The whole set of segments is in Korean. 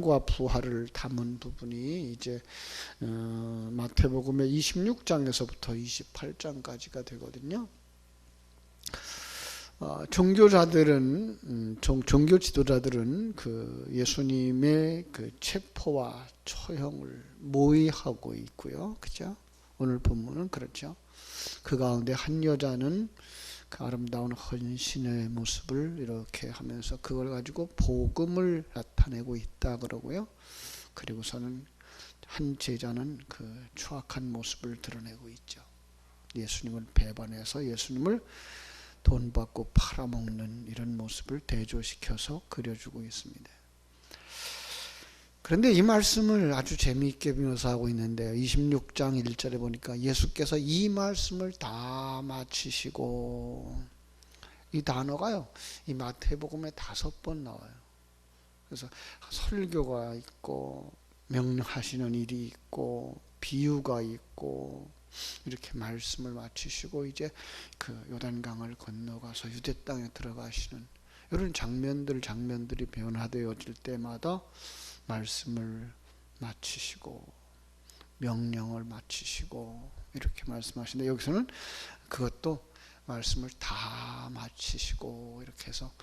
생과 부활을 담은 부분이 이제 마태복음의 26장에서부터 28장까지가 되거든요. 종교자들은 종교 지도자들은 그 예수님의 그 체포와 처형을 모의하고 있고요, 그죠? 오늘 본문은 그렇죠. 그 가운데 한 여자는 그 아름다운 헌신의 모습을 이렇게 하면서 그걸 가지고 복음을 나타내고 있다 그러고요. 그리고서는 한 제자는 그 추악한 모습을 드러내고 있죠. 예수님을 배반해서 예수님을 돈 받고 팔아먹는 이런 모습을 대조시켜서 그려주고 있습니다. 그런데 이 말씀을 아주 재미있게 묘사하고 있는데요. 26장 1절에 보니까 예수께서 이 말씀을 다 마치시고, 이 단어가요, 이 마태복음에 5번 나와요. 그래서 설교가 있고 명령하시는 일이 있고 비유가 있고 이렇게 말씀을 마치시고 이제 그 요단강을 건너가서 유대 땅에 들어가시는 이런 장면들이 변화되어질 때마다 말씀을 마치시고 명령을 마치시고 이렇게 말씀하시는데, 여기서는 그것도 말씀을 다 마치시고 이렇게 해서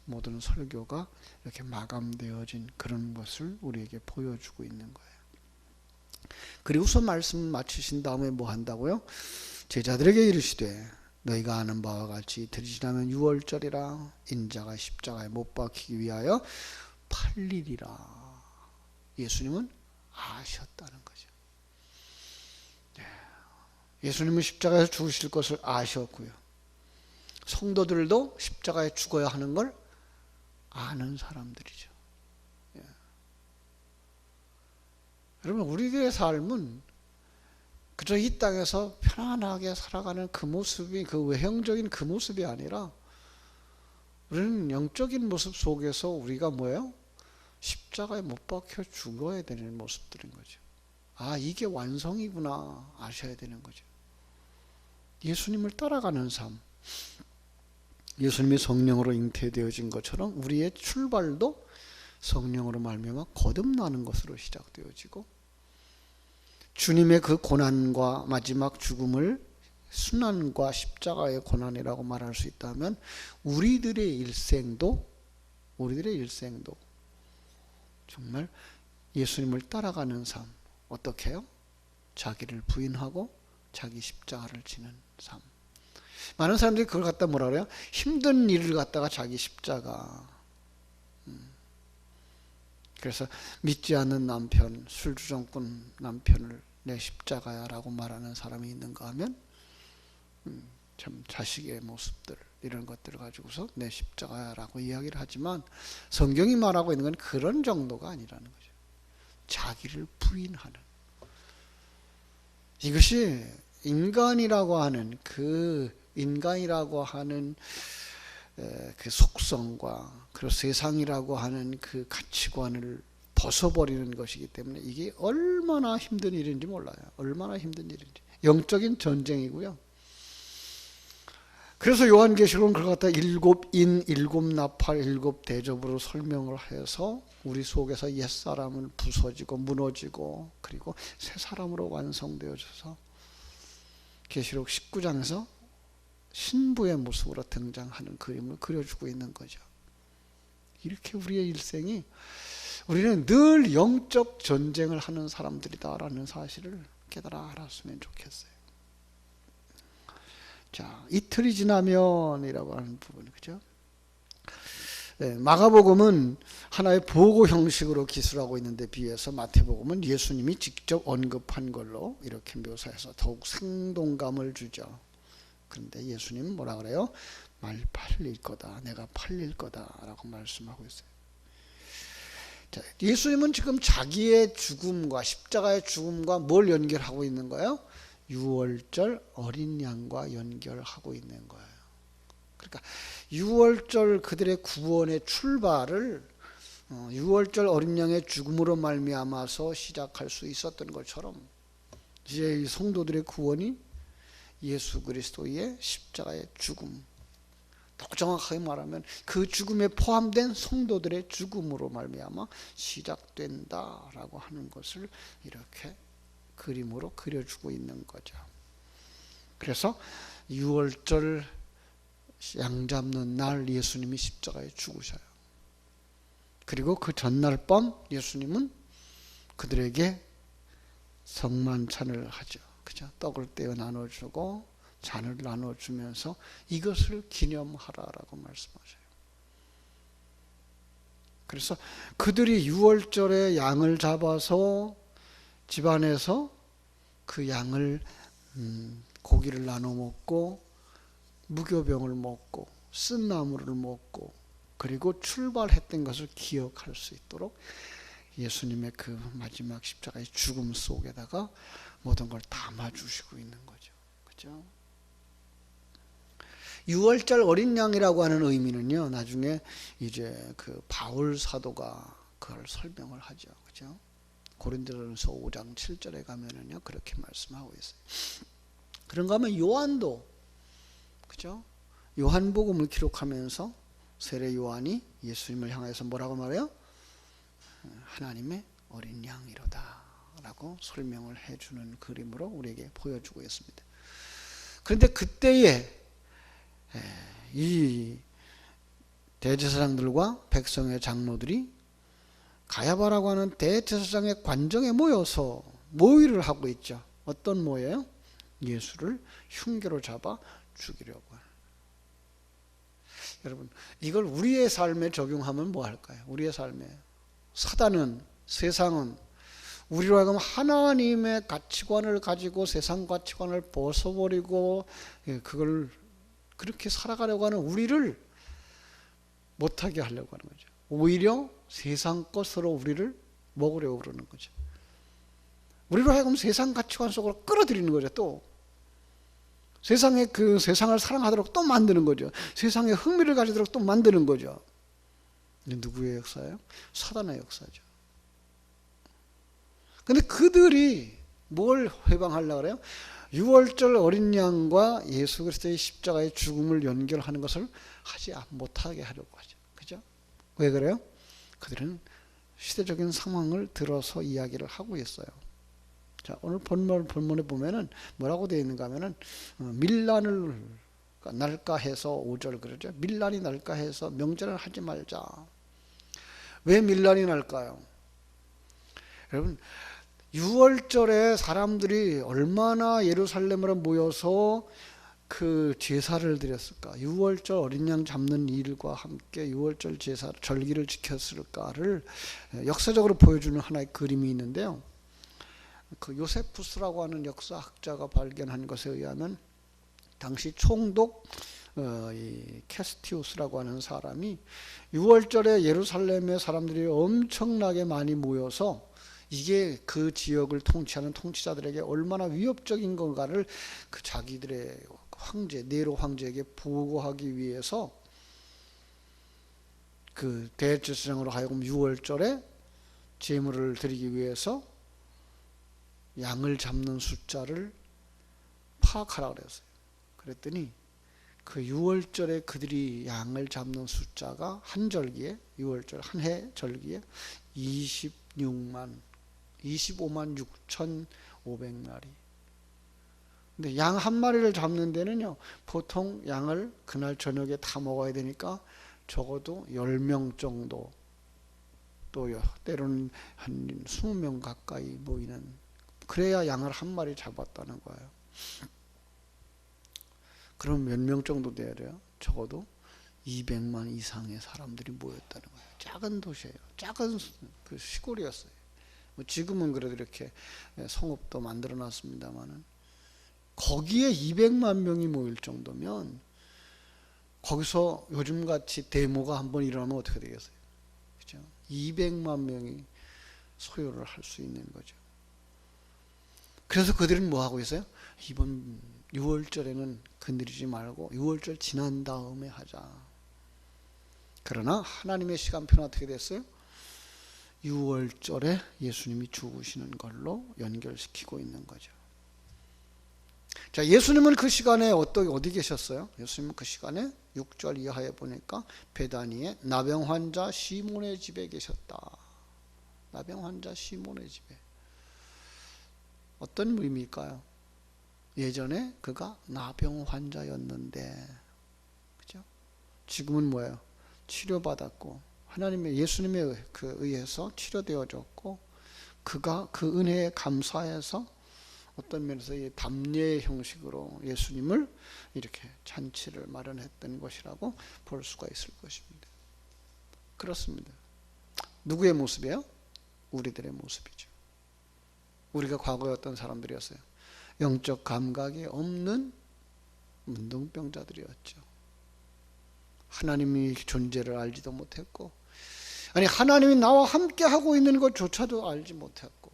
모든 설교가 이렇게 마감되어진 그런 것을 우리에게 보여주고 있는 거예요. 그리고서 말씀을 마치신 다음에 뭐 한다고요? 제자들에게 이르시되 너희가 아는 바와 같이 이틀이 지나면 유월절이라 인자가 십자가에 못 박히기 위하여 팔리리라. 예수님은 아셨다는 거죠. 예수님은 십자가에서 죽으실 것을 아셨고요. 성도들도 십자가에 죽어야 하는 걸 아는 사람들이죠. 여러분, 우리들의 삶은 그저 이 땅에서 편안하게 살아가는 그 모습이, 그 외형적인 그 모습이 아니라 우리는 영적인 모습 속에서 우리가 뭐예요? 십자가에 못 박혀 죽어야 되는 모습들인 거죠. 아, 이게 완성이구나 아셔야 되는 거죠. 예수님을 따라가는 삶, 예수님이 성령으로 잉태되어진 것처럼 우리의 출발도 성령으로 말미암아 거듭나는 것으로 시작되어지고, 주님의 그 고난과 마지막 죽음을 순환과 십자가의 고난이라고 말할 수 있다면 우리들의 일생도 정말 예수님을 따라가는 삶, 어떻게 해요? 자기를 부인하고 자기 십자가를 지는 삶. 많은 사람들이 그걸 갖다 뭐라 그래요? 힘든 일을 갖다가 자기 십자가. 그래서 믿지 않는 남편, 술주정꾼 남편을 내 십자가야 라고 말하는 사람이 있는가 하면 참 자식의 모습들 이런 것들을 가지고서 내 십자가야 라고 이야기를 하지만, 성경이 말하고 있는 건 그런 정도가 아니라는 거죠. 자기를 부인하는, 이것이 인간이라고 하는 그 속성과 그리고 세상이라고 하는 그 가치관을 벗어버리는 것이기 때문에 이게 얼마나 힘든 일인지 몰라요. 얼마나 힘든 일인지. 영적인 전쟁이고요. 그래서 요한계시록은 그걸 갖다 7인, 7나팔, 7대접으로 설명을 해서 우리 속에서 옛사람은 부서지고 무너지고 그리고 새 사람으로 완성되어져서 계시록 19장에서 신부의 모습으로 등장하는 그림을 그려주고 있는 거죠. 이렇게 우리의 일생이, 우리는 늘 영적 전쟁을 하는 사람들이다라는 사실을 깨달아 알았으면 좋겠어요. 자, 이틀이 지나면이라고 하는 부분, 그죠? 네, 마가복음은 하나의 보고 형식으로 기술하고 있는데 비해서 마태복음은 예수님이 직접 언급한 걸로 이렇게 묘사해서 더욱 생동감을 주죠. 그런데 예수님은 뭐라 그래요? 말 팔릴 거다, 내가 팔릴 거다라고 말씀하고 있어요. 자, 예수님은 지금 자기의 죽음과 십자가의 죽음과 뭘 연결하고 있는 거예요? 유월절 어린 양과 연결하고 있는 거예요. 그러니까 유월절 그들의 구원의 출발을 유월절 어린 양의 죽음으로 말미암아서 시작할 수 있었던 것처럼 이제 이 성도들의 구원이 예수 그리스도의 십자가의 죽음, 더 정확하게 말하면 그 죽음에 포함된 성도들의 죽음으로 말미암아 시작된다라고 하는 것을 이렇게 그림으로 그려주고 있는 거죠. 그래서 6월절 양 잡는 날 예수님이 십자가에 죽으셔요. 그리고 그 전날 밤 예수님은 그들에게 성만찬을 하죠. 그죠? 떡을 떼어 나눠주고 잔을 나눠주면서 이것을 기념하라라고 말씀하셔요. 그래서 그들이 6월절에 양을 잡아서 집안에서 그 양을 고기를 나눠 먹고 무교병을 먹고 쓴나물을 먹고 그리고 출발했던 것을 기억할 수 있도록 예수님의 그 마지막 십자가의 죽음 속에다가 모든 걸 담아주시고 있는 거죠. 그죠? 6월절 어린 양이라고 하는 의미는요, 나중에 이제 그 바울 사도가 그걸 설명을 하죠. 그죠? 고린도전서 5장 7절에 가면은요, 그렇게 말씀하고 있어요. 그런가 하면 요한도, 그죠? 요한복음을 기록하면서 세례 요한이 예수님을 향해서 뭐라고 말해요? 하나님의 어린 양이로다 라고 설명을 해주는 그림으로 우리에게 보여주고 있습니다. 그런데 그때에 이 대제사장들과 백성의 장로들이 가야바라고 하는 대제사장의 관정에 모여서 모의를 하고 있죠. 어떤 모예요? 예수를 흉계로 잡아 죽이려고 하는. 여러분, 이걸 우리의 삶에 적용하면 뭐 할까요? 우리의 삶에 사단은, 세상은 우리로 하여금 하나님의 가치관을 가지고 세상 가치관을 벗어버리고 그걸 그렇게 살아가려고 하는 우리를 못하게 하려고 하는 거죠. 오히려 세상 것으로 우리를 먹으려고 그러는 거죠. 우리로 하여금 세상 가치관 속으로 끌어들이는 거죠. 또 세상에 그 세상을 사랑하도록 또 만드는 거죠. 세상에 흥미를 가지도록 또 만드는 거죠. 누구의 역사예요? 사단의 역사죠. 근데 그들이 뭘 회방하려고 그래요? 6월절 어린 양과 예수 그리스도의 십자가의 죽음을 연결하는 것을 하지 못하게 하려고 하죠. 그죠? 왜 그래요? 그들은 시대적인 상황을 들어서 이야기를 하고 있어요. 자, 오늘 본문에 보면은 뭐라고 되어 있는가 하면은 밀란을 날까 해서 5절 그러죠. 밀란이 날까 해서 명절을 하지 말자. 왜 밀란이 날까요? 여러분, 6월절에 사람들이 얼마나 예루살렘으로 모여서 그 제사를 드렸을까? 6월절 어린 양 잡는 일과 함께 6월절 제사 절기를 지켰을까를 역사적으로 보여주는 하나의 그림이 있는데요. 그 요세푸스라고 하는 역사학자가 발견한 것에 의하면 당시 총독 이 캐스티우스라고 하는 사람이 6월절에 예루살렘의 사람들이 엄청나게 많이 모여서 이게 그 지역을 통치하는 통치자들에게 얼마나 위협적인 건가를 그 자기들의 황제, 네로 황제에게 보고하기 위해서 그 대제사장으로 하여금 6월절에 제물을 드리기 위해서 양을 잡는 숫자를 파악하라 그랬어요. 그랬더니 그 6월절에 그들이 양을 잡는 숫자가 한 절기에 6월절 한 해 절기에 25만 6,500마리. 근데 양 한 마리를 잡는 데는요, 보통 양을 그날 저녁에 다 먹어야 되니까 적어도 10명 정도, 또 때로는 한 20명 가까이 모이는, 그래야 양을 한 마리 잡았다는 거예요. 그럼 몇 명 정도 돼야 돼요? 적어도 200만 이상의 사람들이 모였다는 거예요. 작은 도시예요. 작은 그 시골이었어요. 지금은 그래도 이렇게 성읍도 만들어 놨습니다만은 거기에 200만 명이 모일 정도면 거기서 요즘같이 데모가 한번 일어나면 어떻게 되겠어요? 그죠? 200만 명이 소요를 할 수 있는 거죠. 그래서 그들은 뭐 하고 있어요? 이번 6월절에는 건드리지 말고 6월절 지난 다음에 하자. 그러나 하나님의 시간표는 어떻게 됐어요? 6월절에 예수님이 죽으시는 걸로 연결시키고 있는 거죠. 자, 예수님은 그 시간에 어디 계셨어요? 예수님은 그 시간에 6절 이하에 보니까 베다니에 나병 환자 시몬의 집에 계셨다. 나병 환자 시몬의 집에. 어떤 의미일까요? 예전에 그가 나병 환자였는데, 그죠? 지금은 뭐예요? 치료받았고, 예수님에 의해서 치료되어졌고, 그가 그 은혜에 감사해서 어떤 면에서 이 담례의 형식으로 예수님을 이렇게 잔치를 마련했던 것이라고 볼 수가 있을 것입니다. 그렇습니다. 누구의 모습이에요? 우리들의 모습이죠. 우리가 과거에 어떤 사람들이었어요? 영적 감각이 없는 문둥병자들이었죠. 하나님의 존재를 알지도 못했고, 아니 하나님이 나와 함께 하고 있는 것조차도 알지 못했고,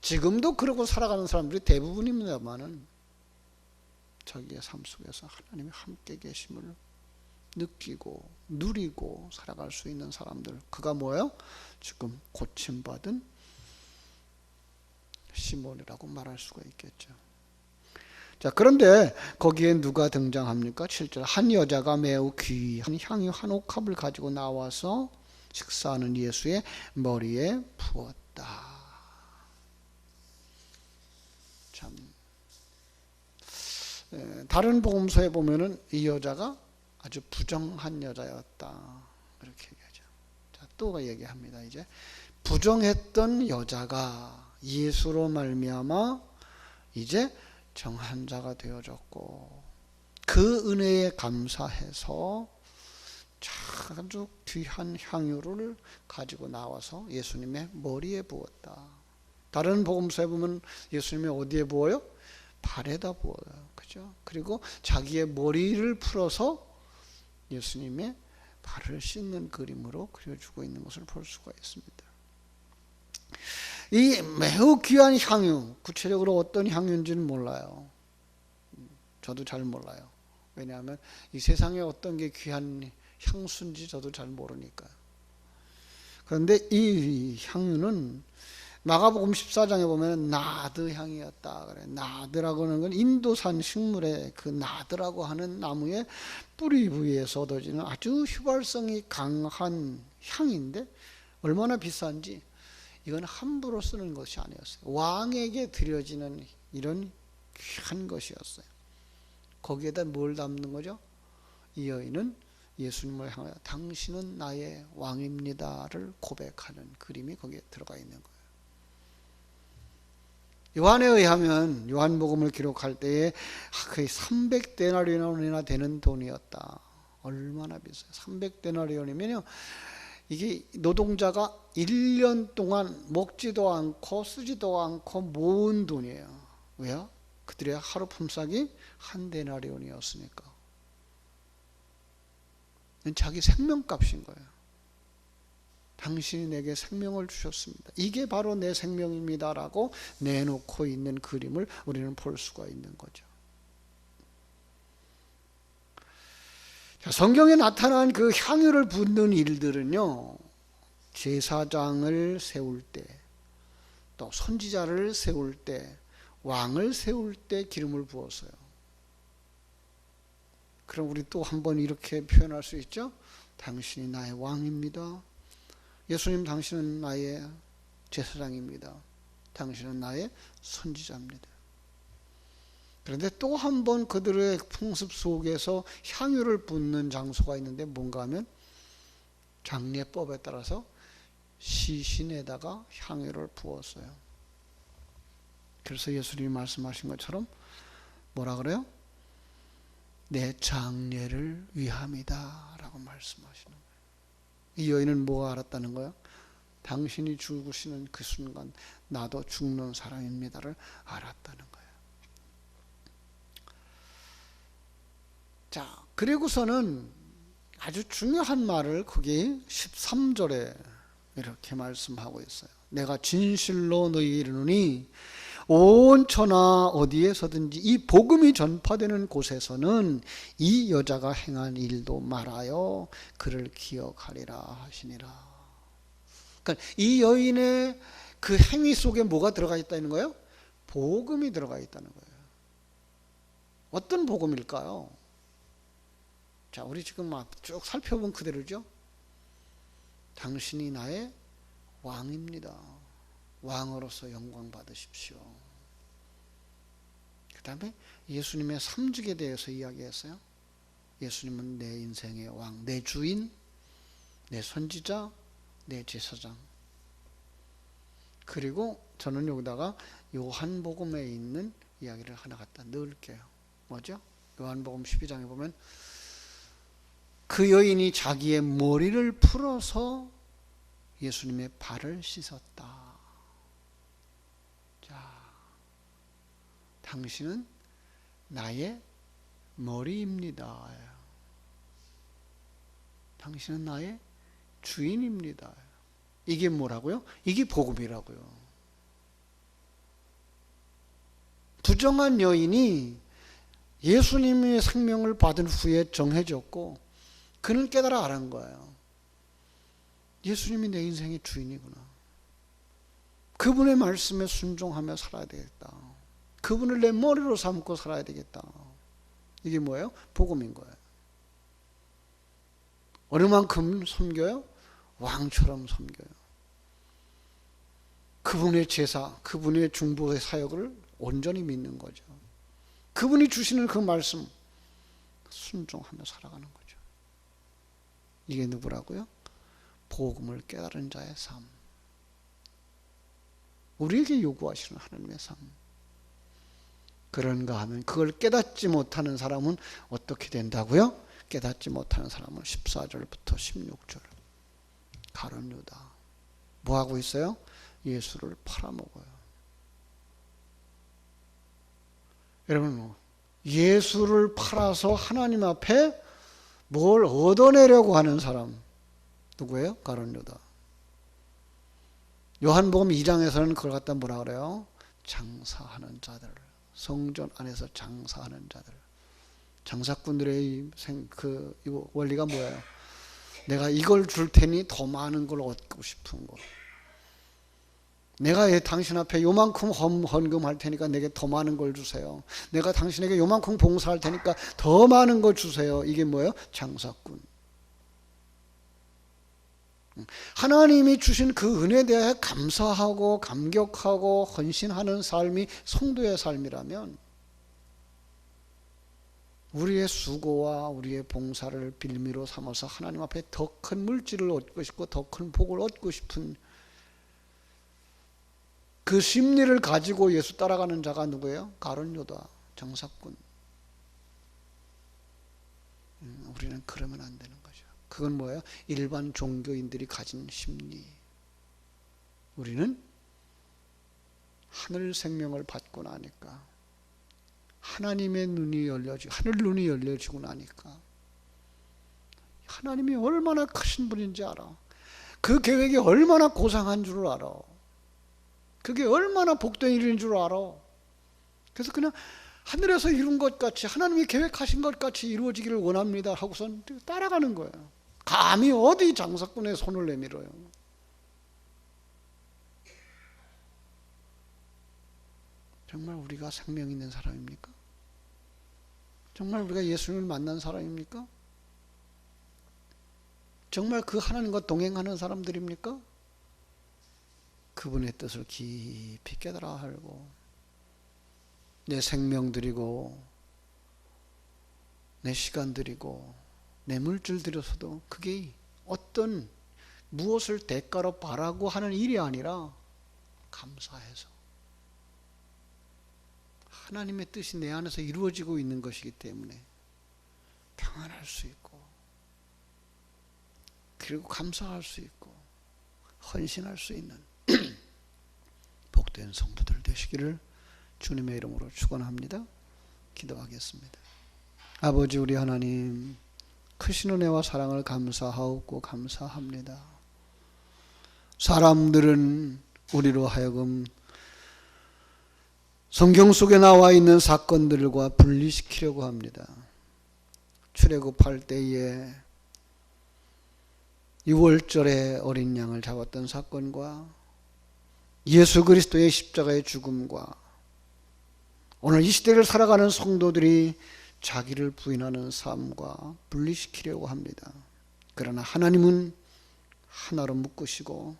지금도 그러고 살아가는 사람들이 대부분입니다만은 자기의 삶 속에서 하나님이 함께 계심을 느끼고 누리고 살아갈 수 있는 사람들, 그가 뭐예요? 지금 고침받은 시몬이라고 말할 수가 있겠죠. 자, 그런데 거기에 누가 등장합니까? 7절, 한 여자가 매우 귀한 향유 한 옥합을 가지고 나와서 식사하는 예수의 머리에 부었다. 참, 다른 복음서에 보면은 이 여자가 아주 부정한 여자였다, 이렇게 얘기하죠. 자, 또 얘기합니다. 이제 부정했던 여자가 예수로 말미암아 이제 정한 자가 되어졌고, 그 은혜에 감사해서 아주 귀한 향유를 가지고 나와서 예수님의 머리에 부었다. 다른 복음서에 보면 예수님이 어디에 부어요? 발에다 부어요. 그죠? 그리고 자기의 머리를 풀어서 예수님의 발을 씻는 그림으로 그려주고 있는 것을 볼 수가 있습니다. 이 매우 귀한 향유, 구체적으로 어떤 향유인지는 몰라요. 저도 잘 몰라요. 왜냐하면 이 세상에 어떤 게 귀한 향수인지 저도 잘 모르니까요. 그런데 이 향유는 마가복음 14장에 보면 나드 향이었다 그래. 나드라고 하는 건 인도산 식물의 그 나드라고 하는 나무의 뿌리 부위에서 얻어지는 아주 휘발성이 강한 향인데, 얼마나 비싼지 이건 함부로 쓰는 것이 아니었어요. 왕에게 드려지는 이런 귀한 것이었어요. 거기에다 뭘 담는 거죠? 이 여인은 예수님을 향하여 당신은 나의 왕입니다를 고백하는 그림이 거기에 들어가 있는 거예요. 요한에 의하면 요한복음을 기록할 때에 거의 300데나리온이나 되는 돈이었다. 얼마나 비싸요? 300데나리온이면요, 이게 노동자가 1년 동안 먹지도 않고 쓰지도 않고 모은 돈이에요. 왜요? 그들의 하루 품삯이 한 데나리온이었으니까. 자기 생명값인 거예요. 당신이 내게 생명을 주셨습니다. 이게 바로 내 생명입니다라고 내놓고 있는 그림을 우리는 볼 수가 있는 거죠. 자, 성경에 나타난 그 향유를 붓는 일들은요, 제사장을 세울 때, 또 선지자를 세울 때, 왕을 세울 때 기름을 부었어요. 그럼 우리 또 한번 이렇게 표현할 수 있죠? 당신이 나의 왕입니다. 예수님, 당신은 나의 제사장입니다. 당신은 나의 선지자입니다. 그런데 또 한 번 그들의 풍습 속에서 향유를 붓는 장소가 있는데 뭔가 하면 장례법에 따라서 시신에다가 향유를 부었어요. 그래서 예수님이 말씀하신 것처럼 뭐라 그래요? 내 장례를 위함이다 라고 말씀하시는 거예요. 이 여인은 뭐가 알았다는 거예요? 당신이 죽으시는 그 순간 나도 죽는 사람입니다를 알았다는 거예요. 자, 그리고서는 아주 중요한 말을 거기 13절에 이렇게 말씀하고 있어요. 내가 진실로 너희에게 이르노니 온 천하 어디에서든지 이 복음이 전파되는 곳에서는 이 여자가 행한 일도 말하여 그를 기억하리라 하시니라. 그러니까 이 여인의 그 행위 속에 뭐가 들어가 있다는 거예요? 복음이 들어가 있다는 거예요. 어떤 복음일까요? 자, 우리 지금 쭉 살펴본 그대로죠. 당신이 나의 왕입니다. 왕으로서 영광 받으십시오. 그 다음에 예수님의 삼직에 대해서 이야기했어요. 예수님은 내 인생의 왕, 내 주인, 내 선지자, 내 제사장. 그리고 저는 여기다가 요한복음에 있는 이야기를 하나 갖다 넣을게요. 뭐죠? 요한복음 12장에 보면 그 여인이 자기의 머리를 풀어서 예수님의 발을 씻었다. 자, 당신은 나의 머리입니다. 당신은 나의 주인입니다. 이게 뭐라고요? 이게 복음이라고요. 부정한 여인이 예수님의 생명을 받은 후에 정해졌고 그는 깨달아 알은 거예요. 예수님이 내 인생의 주인이구나. 그분의 말씀에 순종하며 살아야 되겠다. 그분을 내 머리로 삼고 살아야 되겠다. 이게 뭐예요? 복음인 거예요. 어느 만큼 섬겨요? 왕처럼 섬겨요. 그분의 제사, 그분의 중보의 사역을 온전히 믿는 거죠. 그분이 주시는 그 말씀 순종하며 살아가는 거죠. 이게 누구라고요? 복음을 깨달은 자의 삶. 우리에게 요구하시는 하나님의 삶. 그런가 하면 그걸 깨닫지 못하는 사람은 어떻게 된다고요? 깨닫지 못하는 사람은 14절부터 16절 가룟 유다 뭐하고 있어요? 예수를 팔아먹어요. 여러분, 예수를 팔아서 하나님 앞에 뭘 얻어내려고 하는 사람 누구예요? 가룟 유다. 요한복음 2장에서는 그걸 갖다 뭐라 그래요? 장사하는 자들, 성전 안에서 장사하는 자들. 장사꾼들의 그 원리가 뭐예요? 내가 이걸 줄 테니 더 많은 걸 얻고 싶은 거. 내가 당신 앞에 요만큼 헌금할 테니까 내게 더 많은 걸 주세요. 내가 당신에게 요만큼 봉사할 테니까 더 많은 걸 주세요. 이게 뭐예요? 장사꾼. 하나님이 주신 그 은혜에 대해 감사하고 감격하고 헌신하는 삶이 성도의 삶이라면 우리의 수고와 우리의 봉사를 빌미로 삼아서 하나님 앞에 더 큰 물질을 얻고 싶고 더 큰 복을 얻고 싶은 그 심리를 가지고 예수 따라가는 자가 누구예요? 가룟 유다, 장사꾼. 우리는 그러면 안 되는 거죠. 그건 뭐예요? 일반 종교인들이 가진 심리. 우리는 하늘 생명을 받고 나니까 하나님의 눈이 열려지고 하늘 눈이 열려지고 나니까 하나님이 얼마나 크신 분인지 알아. 그 계획이 얼마나 고상한 줄 알아. 그게 얼마나 복된 일인 줄 알아. 그래서 그냥 하늘에서 이룬 것 같이 하나님이 계획하신 것 같이 이루어지기를 원합니다 하고선 따라가는 거예요. 감히 어디 장사꾼의 손을 내밀어요. 정말 우리가 생명 있는 사람입니까? 정말 우리가 예수님을 만난 사람입니까? 정말 그 하나님과 동행하는 사람들입니까? 그분의 뜻을 깊이 깨달아 알고 내 생명 드리고 내 시간 드리고 내 물질 들여서도 그게 어떤 무엇을 대가로 바라고 하는 일이 아니라 감사해서 하나님의 뜻이 내 안에서 이루어지고 있는 것이기 때문에 평안할 수 있고 그리고 감사할 수 있고 헌신할 수 있는 복된 성도들 되시기를 주님의 이름으로 축원합니다. 기도하겠습니다. 아버지 우리 하나님 크신 은혜와 사랑을 감사하옵고 감사합니다. 사람들은 우리로 하여금 성경 속에 나와 있는 사건들과 분리시키려고 합니다. 출애굽할 때에 6월절에 어린 양을 잡았던 사건과 예수 그리스도의 십자가의 죽음과 오늘 이 시대를 살아가는 성도들이 자기를 부인하는 삶과 분리시키려고 합니다. 그러나 하나님은 하나로 묶으시고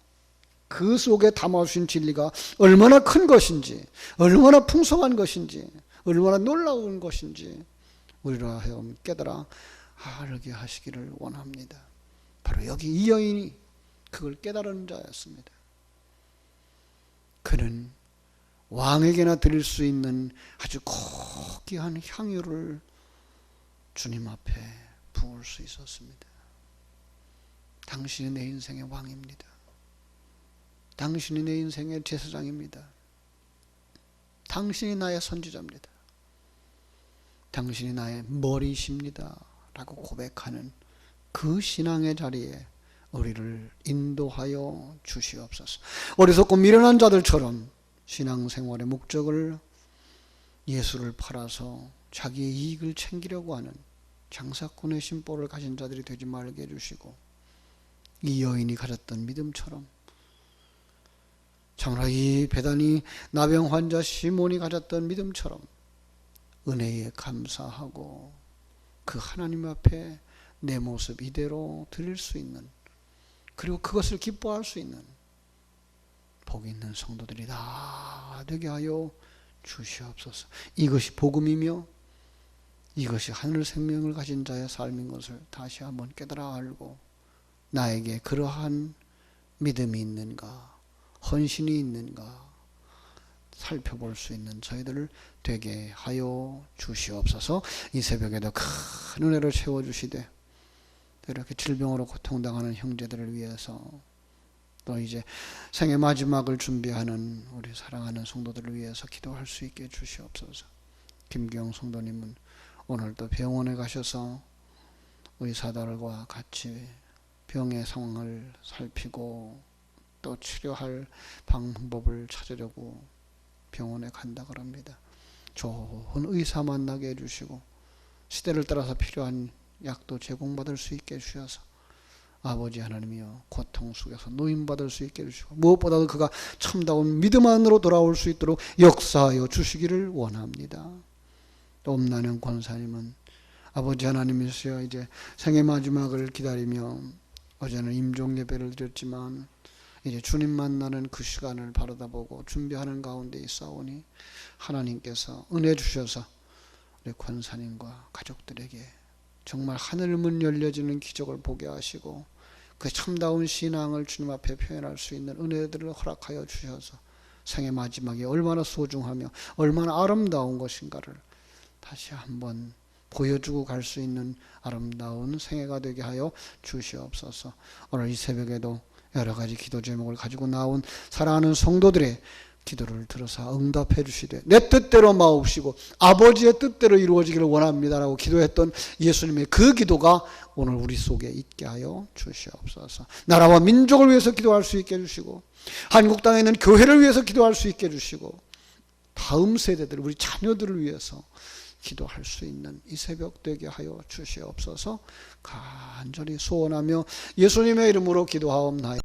그 속에 담아주신 진리가 얼마나 큰 것인지, 얼마나 풍성한 것인지, 얼마나 놀라운 것인지 우리로 하여금 깨달아 알게 하시기를 원합니다. 바로 여기 이 여인이 그걸 깨달은 자였습니다. 그는 왕에게나 드릴 수 있는 아주 고귀한 향유를 주님 앞에 부을 수 있었습니다. 당신이 내 인생의 왕입니다. 당신이 내 인생의 제사장입니다. 당신이 나의 선지자입니다. 당신이 나의 머리이십니다. 라고 고백하는 그 신앙의 자리에 우리를 인도하여 주시옵소서. 어리석고 미련한 자들처럼 신앙생활의 목적을 예수를 팔아서 자기의 이익을 챙기려고 하는 장사꾼의 심보를 가진 자들이 되지 말게 해주시고, 이 여인이 가졌던 믿음처럼 참으로 이 배단이 나병 환자 시몬이 가졌던 믿음처럼 은혜에 감사하고 그 하나님 앞에 내 모습 이대로 드릴 수 있는, 그리고 그것을 기뻐할 수 있는 복이 있는 성도들이 다 되게 하여 주시옵소서. 이것이 복음이며 이것이 하늘 생명을 가진 자의 삶인 것을 다시 한번 깨달아 알고, 나에게 그러한 믿음이 있는가, 헌신이 있는가 살펴볼 수 있는 저희들을 되게 하여 주시옵소서. 이 새벽에도 큰 은혜를 채워주시되, 이렇게 질병으로 고통당하는 형제들을 위해서, 또 이제 생애 마지막을 준비하는 우리 사랑하는 성도들을 위해서 기도할 수 있게 주시옵소서. 김기영 성도님은 오늘도 병원에 가셔서 의사들과 같이 병의 상황을 살피고 또 치료할 방법을 찾으려고 병원에 간다고 합니다. 좋은 의사 만나게 해주시고 시대를 따라서 필요한 약도 제공받을 수 있게 해주셔서 아버지 하나님이여 고통 속에서 노임받을 수 있게 해주시고, 무엇보다도 그가 참다운 믿음 안으로 돌아올 수 있도록 역사하여 주시기를 원합니다. 또 엄나영 권사님은 아버지 하나님이시여 이제 생애 마지막을 기다리며 어제는 임종 예배를 드렸지만 이제 주님 만나는 그 시간을 바라다보고 준비하는 가운데 있사오니 하나님께서 은혜 주셔서 우리 권사님과 가족들에게 정말 하늘문 열려지는 기적을 보게 하시고 그 참다운 신앙을 주님 앞에 표현할 수 있는 은혜들을 허락하여 주셔서 생애 마지막에 얼마나 소중하며 얼마나 아름다운 것인가를 다시 한번 보여주고 갈 수 있는 아름다운 생애가 되게 하여 주시옵소서. 오늘 이 새벽에도 여러 가지 기도 제목을 가지고 나온 사랑하는 성도들의 기도를 들어서 응답해 주시되 내 뜻대로 마옵시고 아버지의 뜻대로 이루어지기를 원합니다라고 기도했던 예수님의 그 기도가 오늘 우리 속에 있게 하여 주시옵소서. 나라와 민족을 위해서 기도할 수 있게 해주시고 한국 땅에 있는 교회를 위해서 기도할 수 있게 해주시고 다음 세대들 우리 자녀들을 위해서 기도할 수 있는 이 새벽 되게 하여 주시옵소서. 간절히 소원하며 예수님의 이름으로 기도하옵나이다.